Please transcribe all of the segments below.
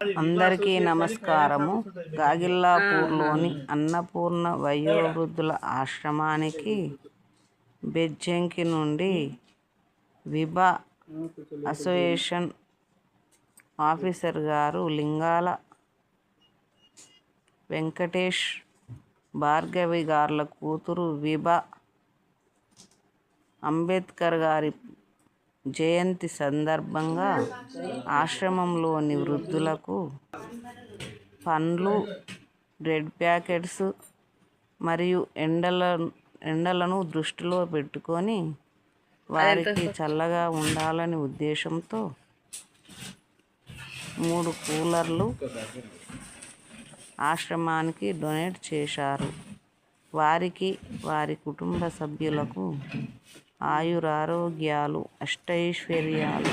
అందరికీ నమస్కారము. గాగిల్లాపూర్లోని అన్నపూర్ణ వయోవృద్ధుల ఆశ్రమానికి బెజ్జంకి నుండి విభా అసోసియేషన్ ఆఫీసర్ గారు లింగాల వెంకటేష్ భార్గవి గార్ల కూతురు విభా అంబేద్కర్ గారి జయంతి సందర్భంగా ఆశ్రమంలోని వృద్ధులకు పండ్లు, బ్రెడ్ ప్యాకెట్స్ మరియు ఎండలను దృష్టిలో పెట్టుకొని వారికి చల్లగా ఉండాలని ఉద్దేశంతో 3 కూలర్లు ఆశ్రమానికి డొనేట్ చేశారు. వారికి, వారి కుటుంబ సభ్యులకు ఆయురారోగ్యాలు, అష్టైశ్వర్యాలు,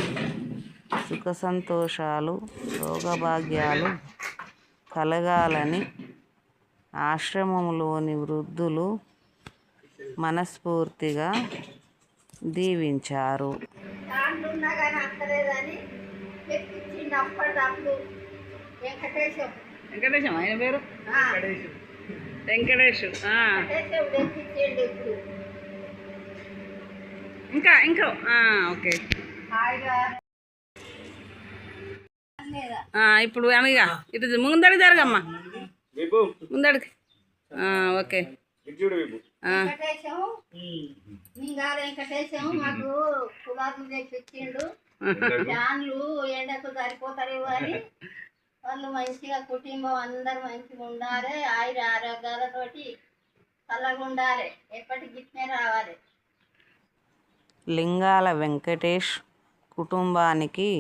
సుఖ సంతోషాలు, భోగభాగ్యాలు కలగాలని ఆశ్రమంలోని వృద్ధులు మనస్ఫూర్తిగా దీవించారు. వెంకటేశం ఆయన పేరు వెంకటేష్. ఇంకా ఓకే. ఇప్పుడు అనగా ఇటు ముందడికి జరగమ్మా, ముందడికి. ఓకే. వెంకటేశం మాకు కులాలు తెప్పించిండు. ఫ్యాన్లు ఎండకు సరిపోతారు అని వాళ్ళు మంచిగా కుటుంబం అందరు మంచిగా ఉండాలి, ఆయుర ఆరోగ్యాలతోటి చల్లగా ఉండాలి, ఎప్పటికి గిట్నే రావాలి. లింగాల వెంకటేష్ కుటుంబానికి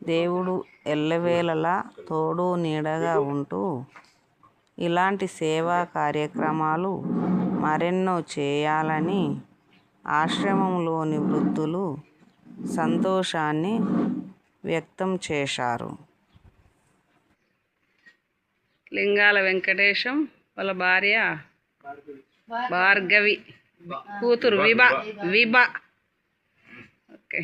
దేవుడు ఎల్లవేళలా తోడు నీడగా ఉంటూ ఇలాంటి సేవా కార్యక్రమాలు మరెన్నో చేయాలని ఆశ్రమంలోని వృద్ధులు సంతోషాన్ని వ్యక్తం చేశారు. లింగాల వెంకటేశం వాళ్ళ భార్య భార్గవి కూతురు విభా. ఓకే.